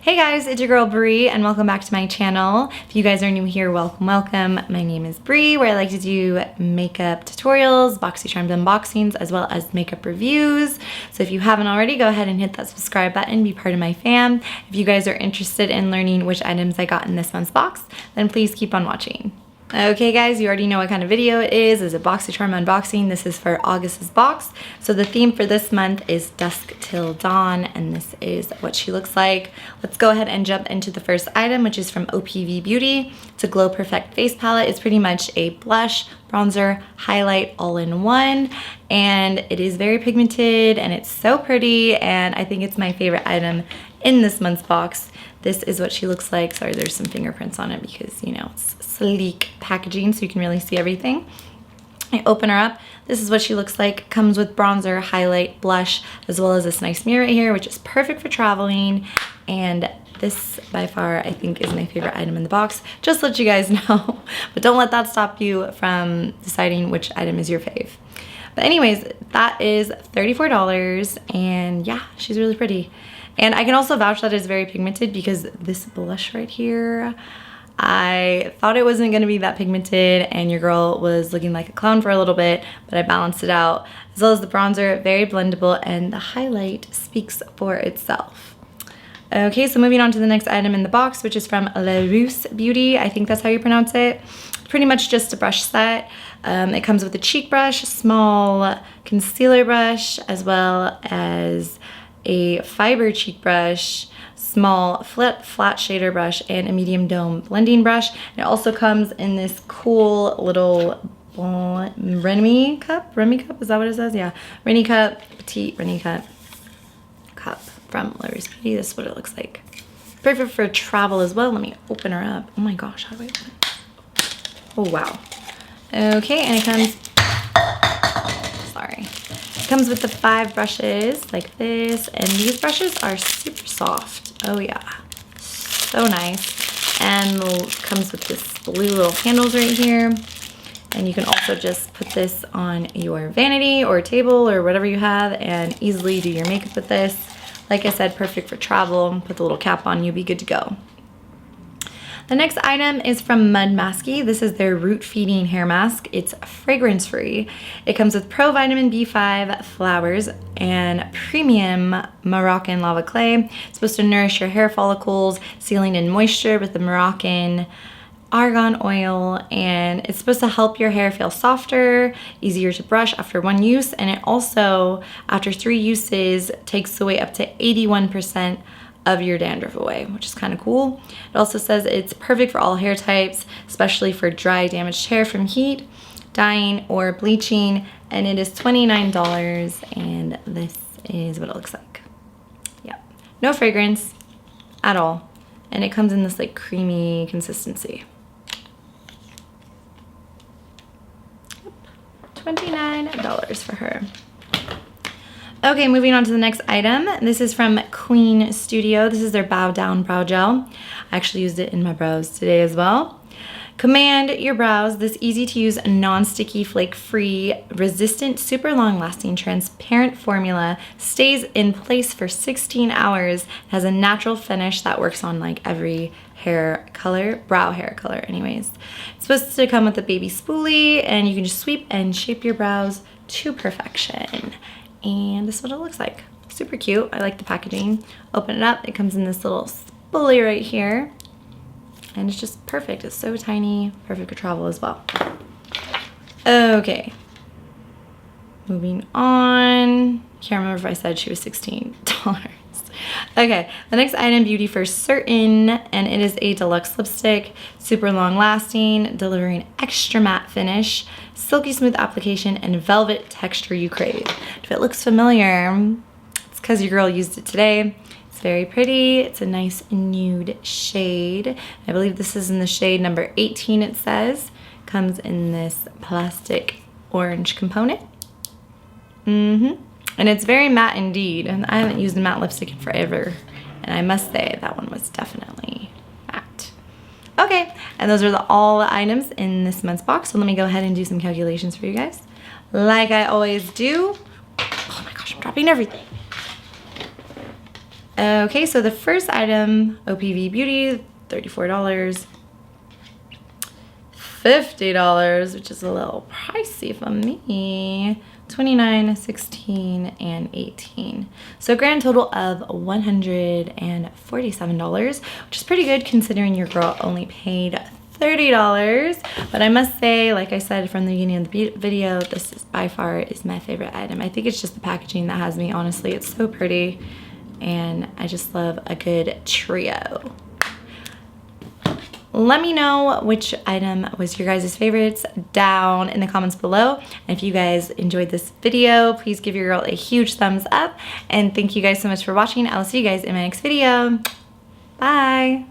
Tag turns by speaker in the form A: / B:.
A: Hey guys, it's your girl Bree and welcome back to my channel. If you guys are new here, welcome, welcome. My name is Bree, where I like to do makeup tutorials, Boxycharm unboxings, as well as makeup reviews. So if you haven't already, go ahead and hit that subscribe button, be part of my fam. If you guys are interested in learning which items I got in this month's box, then please keep on watching. Okay guys, you already know what kind of video it is. It's a Boxycharm unboxing. This is for August's box. So the theme for this month is Dusk Till Dawn, and this is what she looks like. Let's go ahead and jump into the first item, which is from OPV Beauty. It's a Glow Perfect face palette. It's pretty much a blush, bronzer, highlight all in one, and it is very pigmented and it's so pretty, and I think it's my favorite item in this month's box. This is what she looks like. Sorry, there's some fingerprints on it because, you know, it's sleek packaging so you can really see everything. I open her up. This is what she looks like. Comes with bronzer, highlight, blush, as well as this nice mirror right here, which is perfect for traveling. And this, by far, I think is my favorite item in the box. Just to let you guys know. But don't let that stop you from deciding which item is your fave. But anyways, that is $34, and yeah, she's really pretty. And I can also vouch that it's very pigmented because this blush right here, I thought it wasn't going to be that pigmented and your girl was looking like a clown for a little bit, but I balanced it out. As well as the bronzer, very blendable, and the highlight speaks for itself. Okay, so moving on to the next item in the box, which is from La Rousse Beauty. I think that's how you pronounce it. Pretty much just a brush set. It comes with a cheek brush, small concealer brush, as well as a fiber cheek brush, small flat shader brush, and a medium dome blending brush. And it also comes in this cool little Remy cup, is that what it says? Yeah, Remy cup, petite Remy cup from La Rousse Beauty. This is what it looks like. Perfect for travel as well. Let me open her up. Oh my gosh, how do I open it? Oh wow. Okay, and it comes, sorry. It comes with the 5 brushes like this, and these brushes are super soft. Oh yeah, so nice. And comes with this blue little handles right here. And you can also just put this on your vanity or table or whatever you have and easily do your makeup with this. Like I said, perfect for travel. Put the little cap on, you'll be good to go. The next item is from Mud Masky. This is their root feeding hair mask. It's fragrance free. It comes with pro vitamin B5 flowers and premium Moroccan lava clay. It's supposed to nourish your hair follicles, sealing in moisture with the Moroccan argan oil, and it's supposed to help your hair feel softer, easier to brush after one use, and it also, after 3 uses, takes away up to 81% of your dandruff away, which is kind of cool. It also says it's perfect for all hair types, especially for dry, damaged hair from heat, dyeing, or bleaching, and it is $29, and this is what it looks like. Yep, no fragrance at all, and it comes in this like creamy consistency. Yep. $29 for her. Okay, moving on to the next item. This is from Queen Studio. This is their Bow Down Brow Gel. I actually used it in my brows today as well. Command your brows. This easy to use, non-sticky, flake-free, resistant, super long-lasting, transparent formula stays in place for 16 hours. It has a natural finish that works on like every hair color, brow hair color anyways. It's supposed to come with a baby spoolie, and you can just sweep and shape your brows to perfection. And this is what it looks like. Super cute. I like the packaging. Open it up. It comes in this little spoolie right here. And it's just perfect. It's so tiny. Perfect for travel as well. Okay. Moving on. Can't remember if I said she was $16. Okay, the next item, Beauty for Certain, and it is a deluxe lipstick, super long lasting, delivering extra matte finish, silky smooth application, and velvet texture you crave. If it looks familiar, it's because your girl used it today. It's very pretty. It's a nice nude shade. I believe this is in the shade number 18, it says. Comes in this plastic orange component. And it's very matte indeed, and I haven't used a matte lipstick in forever, and I must say that one was definitely matte. Okay, and those are all the items in this month's box, so let me go ahead and do some calculations for you guys. Like I always do. Oh my gosh, I'm dropping everything. Okay, so the first item, OPV Beauty, $34. $50, which is a little pricey for me. 29, 16, and 18. So a grand total of $147, which is pretty good considering your girl only paid $30. But I must say, like I said from the beginning of the video, this is by far is my favorite item. I think it's just the packaging that has me, honestly. It's so pretty, and I just love a good trio. Let me know which item was your guys' favorites down in the comments below. And if you guys enjoyed this video, please give your girl a huge thumbs up. And thank you guys so much for watching. I'll see you guys in my next video. Bye.